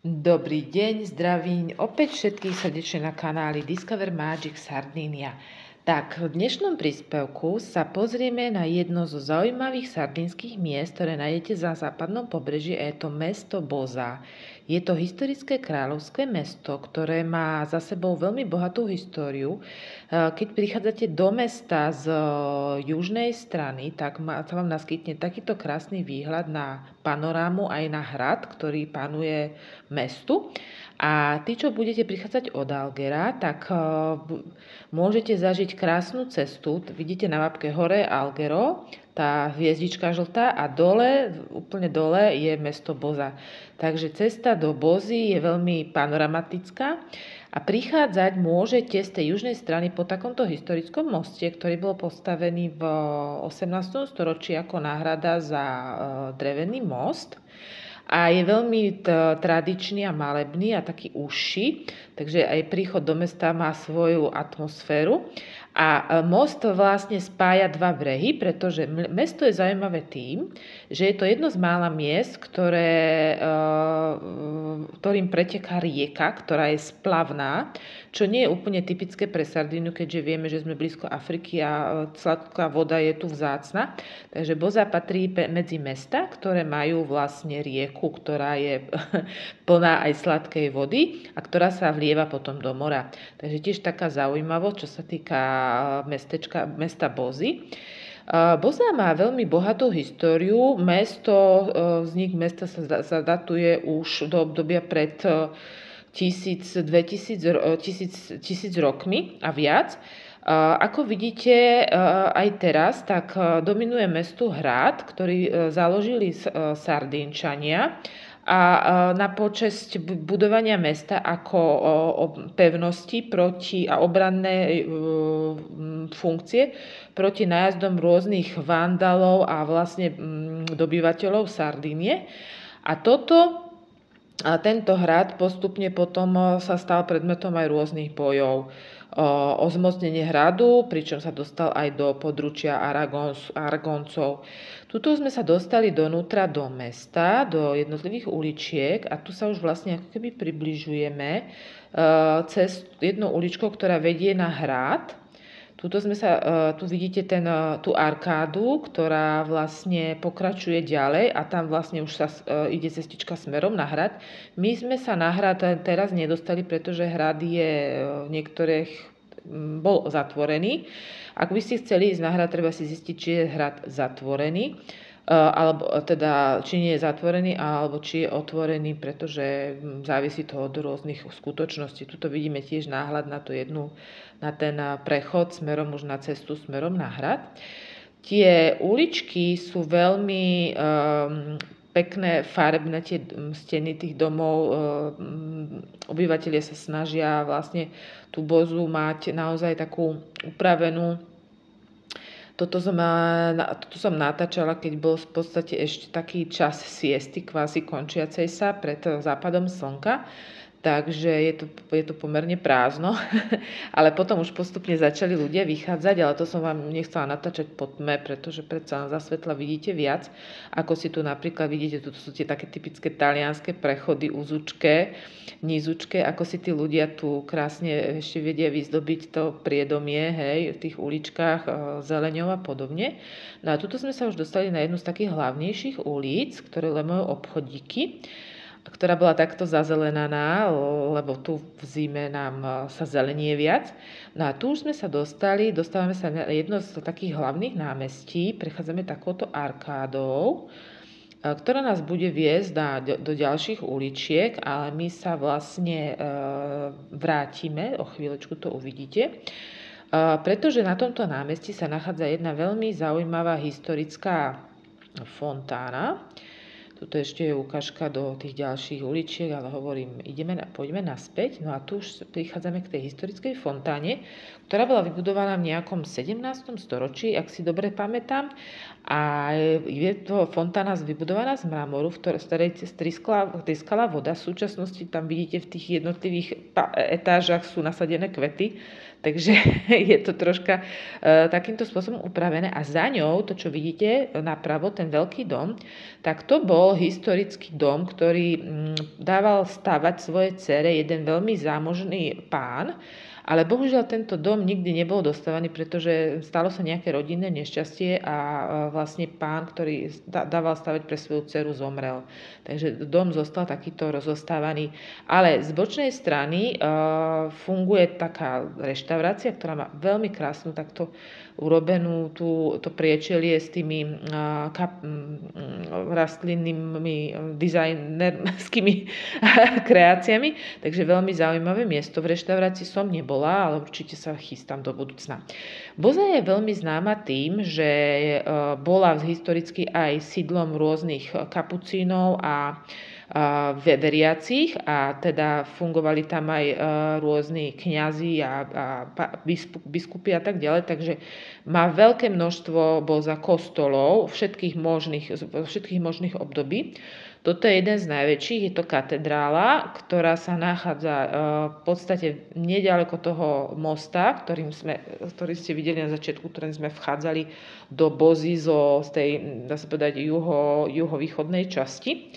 Dobrý deň, zdravím opäť všetkých srdečne na kanáli Discover Magic Sardinia. Tak, v dnešnom príspevku sa pozrieme na jedno zo zaujímavých sardínskych miest, ktoré nájdete za západnom pobreží, a je to mesto Boza. Je to historické kráľovské mesto, ktoré má za sebou veľmi bohatú históriu. Keď prichádzate do mesta z južnej strany, tak sa vám naskytne takýto krásny výhľad na panorámu aj na hrad, ktorý panuje mestu. A tí, čo budete prichádzať od Algera, tak môžete zažiť krásnu cestu. Vidíte na mapke hore Algero, tá hviezdička žltá, a dole, úplne dole je mesto Boza. Takže cesta do Bozy je veľmi panoramatická a prichádzať môžete z tej južnej strany po takomto historickom moste, ktorý bol postavený v 18. storočí ako náhrada za drevený most. A je veľmi tradičný a malebný a taký užší, takže aj príchod do mesta má svoju atmosféru. A most vlastne spája dva brehy, pretože mesto je zaujímavé tým, že je to jedno z mála miest, ktorým preteká rieka, ktorá je splavná, čo nie je úplne typické pre Sardíniu, keďže vieme, že sme blízko Afriky a sladká voda je tu vzácna. Takže Boza patrí medzi mesta, ktoré majú vlastne rieku, ktorá je plná aj sladkej vody a ktorá sa vlieva potom do mora. Takže tiež taká zaujímavosť, čo sa týka mesta Bozy. Boza má veľmi bohatú históriu. Vznik mesta sa datuje už do obdobia pred 1000 rokmi a viac. Ako vidíte aj teraz, tak dominuje mestu hrad, ktorý založili Sardínčania, a na počesť budovania mesta ako pevnosti a obranné funkcie proti nájazdom rôznych vandalov a vlastne dobyvateľov Sardínie. A tento hrad postupne potom sa stal predmetom aj rôznych bojov o zmocnenie hradu, pričom sa dostal aj do područia Aragoncov. Tuto sme sa dostali donútra do mesta, do jednotlivých uličiek, a tu sa už vlastne ako keby približujeme cez jednu uličku, ktorá vedie na hrad. Tu vidíte tú arkádu, ktorá vlastne pokračuje ďalej a tam vlastne už sa ide cestička smerom na hrad. My sme sa na hrad teraz nedostali, pretože hrad bol zatvorený. Ak by ste chceli ísť na hrad, treba si zistiť, či je hrad zatvorený, alebo teda či nie je zatvorený, alebo či je otvorený, pretože závisí to od rôznych skutočností. Tuto vidíme tiež náhľad na ten prechod smerom už na cestu smerom na hrad. Tie uličky sú veľmi pekné, farebné, tie steny tých domov. Obyvatelia sa snažia vlastne tú Bozu mať naozaj takú upravenú. Toto som natáčala, keď bol v podstate ešte taký čas siesty, kvázi končiacej sa pred západom slnka. Takže je to pomerne prázdno, ale potom už postupne začali ľudia vychádzať, ale to som vám nechcela natáčať po tme, pretože predsa za svetla vidíte viac, ako si tu napríklad vidíte, tu sú tie také typické talianske prechody, úzučké, nízučké, ako si tí ľudia tu krásne ešte vedia vyzdobiť to priedomie, hej, v tých uličkách, zeleňou a podobne. No a tuto sme sa už dostali na jednu z takých hlavnejších ulic, ktoré majú obchodíky, ktorá bola takto zazelenaná, lebo tu v zime nám sa zelenie viac. No a tu už sme sa dostávame sa na jedno z takých hlavných námestí, prechádzame takouto arkádou, ktorá nás bude viesť do ďalších uličiek, ale my sa vlastne vrátime, o chvíľočku to uvidíte, pretože na tomto námestí sa nachádza jedna veľmi zaujímavá historická fontána. Tuto ešte je ukážka do tých ďalších uličiek, ale hovorím, poďme naspäť. No a tu už prichádzame k tej historickej fontáne, ktorá bola vybudovaná v nejakom 17. storočí, ak si dobre pamätám. A je to fontána vybudovaná z mramoru, z ktorej tryskala voda. V súčasnosti tam vidíte v tých jednotlivých etážach sú nasadené kvety. Takže je to troška takýmto spôsobom upravené a za ňou, to čo vidíte napravo, ten veľký dom, tak to bol historický dom, ktorý dával stavať svoje dcere jeden veľmi zámožný pán, ale bohužiaľ tento dom nikdy nebol dostávaný, pretože stalo sa nejaké rodinné nešťastie a vlastne pán, ktorý dával stavať pre svoju dceru, zomrel. Takže dom zostal takýto rozostávaný. Ale z bočnej strany funguje taká reštaurácia, ktorá má veľmi krásnu takto urobenú to priečelie s tými rastlinnými dizajnerskými kreáciami. Takže veľmi zaujímavé miesto. V reštaurácii som nebola, ale určite sa chystám do budúcna. Boza je veľmi známa tým, že bola historicky aj sídlom rôznych kapucínov a veriacich a teda fungovali tam aj rôzni kňazi a biskupy a tak ďalej, takže má veľké množstvo Boza kostolov všetkých možných období. Toto je jeden z najväčších, je to katedrála, ktorá sa nachádza v podstate nedaleko toho mosta, ktorý ste videli na začiatku, ktorým sme vchádzali do Bozy z tej, dá sa povedať, juhovýchodnej časti.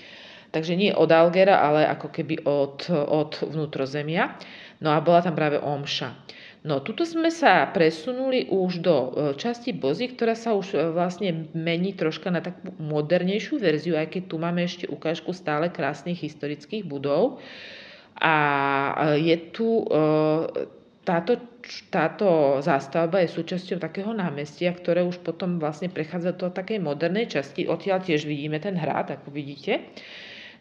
Takže nie od Algera, ale ako keby od vnútrozemia. No a bola tam práve omša. No, tuto sme sa presunuli už do časti Bozy, ktorá sa už vlastne mení troška na takú modernejšiu verziu, aj keď tu máme ešte ukážku stále krásnych historických budov. A je tu táto zástavba je súčasťou takého námestia, ktoré už potom vlastne prechádza do takej modernej časti. Odtiaľ tiež vidíme ten hrad, ako vidíte.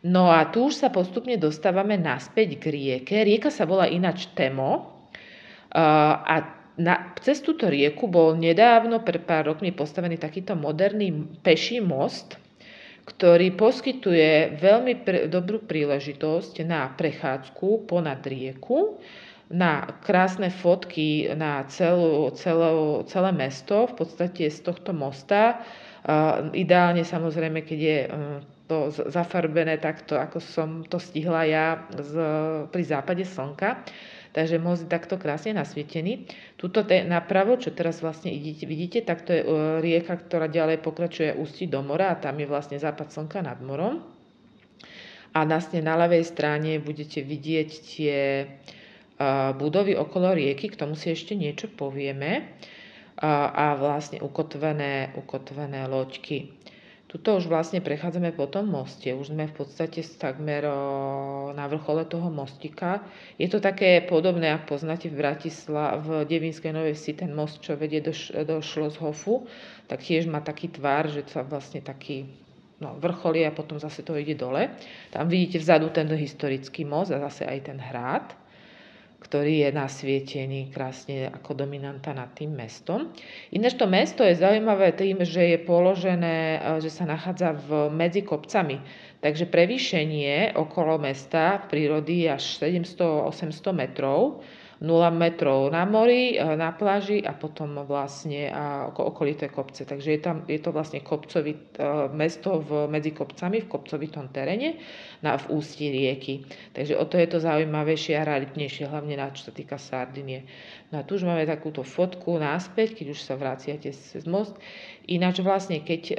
No a tu už sa postupne dostávame naspäť k rieke. Rieka sa volá ináč Temo a cez túto rieku bol nedávno, pred pár rokmi, postavený takýto moderný peší most, ktorý poskytuje veľmi dobrú príležitosť na prechádzku ponad rieku, na krásne fotky na celé mesto, v podstate z tohto mosta. Ideálne samozrejme, keď je to zafarbené takto, ako som to stihla ja pri západe slnka. Takže most je takto krásne nasvietený. Tuto napravo, čo teraz vlastne vidíte, tak to je rieka, ktorá ďalej pokračuje ústí do mora a tam je vlastne západ slnka nad morom. A vlastne na ľavej strane budete vidieť tie budovy okolo rieky, k tomu si ešte niečo povieme. A vlastne ukotvené loďky. Tuto už vlastne prechádzame po tom moste. Už sme v podstate takmer na vrchole toho mostika. Je to také podobné, ak poznáte v Devínskej Novej Vsi, ten most, čo vedie do Schlosshofu, tak tiež má taký tvar, že sa vlastne taký vrcholí a potom zase to ide dole. Tam vidíte vzadu ten historický most a zase aj ten hrad, ktorý je nasvietený krásne ako dominanta nad tým mestom. Ináč to mesto je zaujímavé tým, že je položené, že sa nachádza medzi kopcami. Takže prevýšenie okolo mesta v prírody je až 700-800 metrov, 0 metrov na mori, na pláži a potom vlastne okolité kopce. Takže je to vlastne mesto medzi kopcami v kopcovitom teréne v ústí rieky. Takže o to je to zaujímavejšie a raritnejšie, hlavne čo sa týka Sardinie. No a tu už máme takúto fotku naspäť, keď už sa vraciate cez most. Ináč vlastne, keď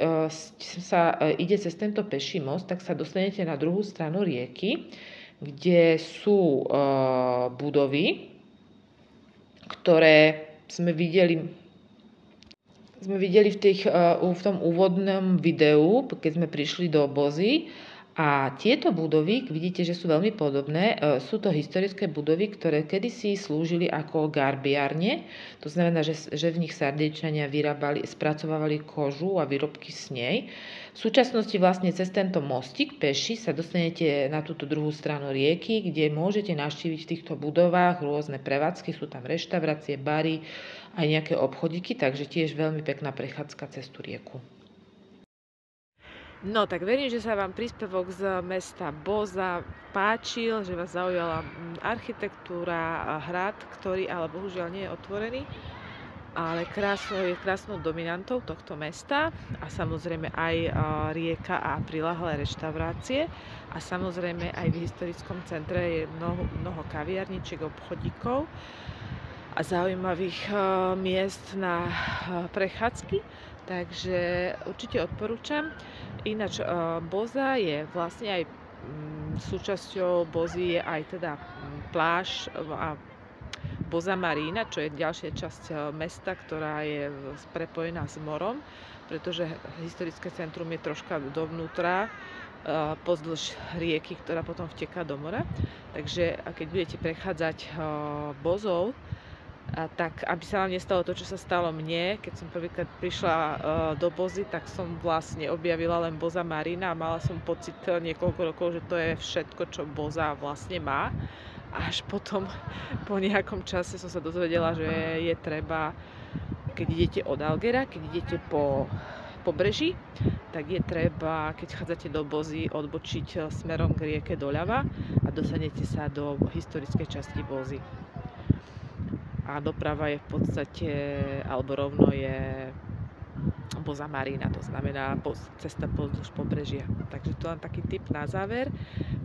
sa ide cez tento peší most, tak sa dostanete na druhú stranu rieky, kde sú budovy, ktoré sme videli v tom úvodnom videu, keď sme prišli do Bozy. A tieto budovy, vidíte, že sú veľmi podobné. Sú to historické budovy, ktoré kedysi slúžili ako garbiárne. To znamená, že v nich Sardinčania spracovávali kožu a výrobky z nej. V súčasnosti vlastne cez tento mostík peši sa dostanete na túto druhú stranu rieky, kde môžete navštíviť v týchto budovách rôzne prevádzky. Sú tam reštaurácie, bary, aj nejaké obchodíky, takže tiež veľmi pekná prechádzka cez tú rieku. No, tak verím, že sa vám príspevok z mesta Boza páčil, že vás zaujala architektúra a hrad, ktorý ale bohužiaľ nie je otvorený, ale je krásnou dominantou tohto mesta a samozrejme aj rieka a prilahlé reštaurácie a samozrejme aj v historickom centre je mnoho kaviarničiek, obchodíkov. a zaujímavých miest na prechádzky, takže určite odporúčam. Ináč Boza je vlastne aj súčasťou Bozy je aj teda pláž a Boza Marina, čo je ďalšia časť mesta, ktorá je prepojená s morom, pretože historické centrum je troška dovnútra, pozdĺž rieky, ktorá potom vteká do mora. Takže keď budete prechádzať Bozou, tak aby sa vám nestalo to, čo sa stalo mne, keď som prvýkrát prišla do Bozy, tak som vlastne objavila len Boza Marina a mala som pocit niekoľko rokov, že to je všetko, čo Boza vlastne má. Až potom po nejakom čase som sa dozvedela, že je treba, keď idete od Algera, keď idete po pobreží, tak je treba, keď chádzate do Bozy, odbočiť smerom k rieke doľava a dostanete sa do historickej časti Bozy. A doprava je v podstate, alebo rovno je Boza Marina, to znamená cesta pozdĺž pobrežia. Takže to len taký tip na záver.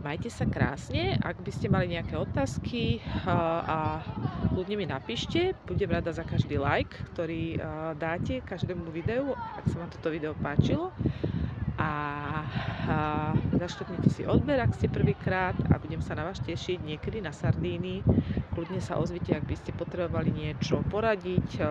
Majte sa krásne, ak by ste mali nejaké otázky a kľudne mi napíšte, budem rada za každý like, ktorý dáte každému videu, ak sa vám toto video páčilo. A zaštupnite si odber, ak ste prvýkrát, a budem sa na vás tešiť niekedy na Sardínii. Kľudne sa ozvite, ak by ste potrebovali niečo poradiť,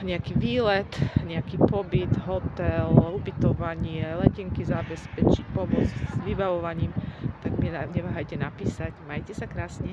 nejaký výlet, nejaký pobyt, hotel, ubytovanie, letenky zabezpečiť, pomoc s vybavovaním, tak mi neváhajte napísať. Majte sa krásne.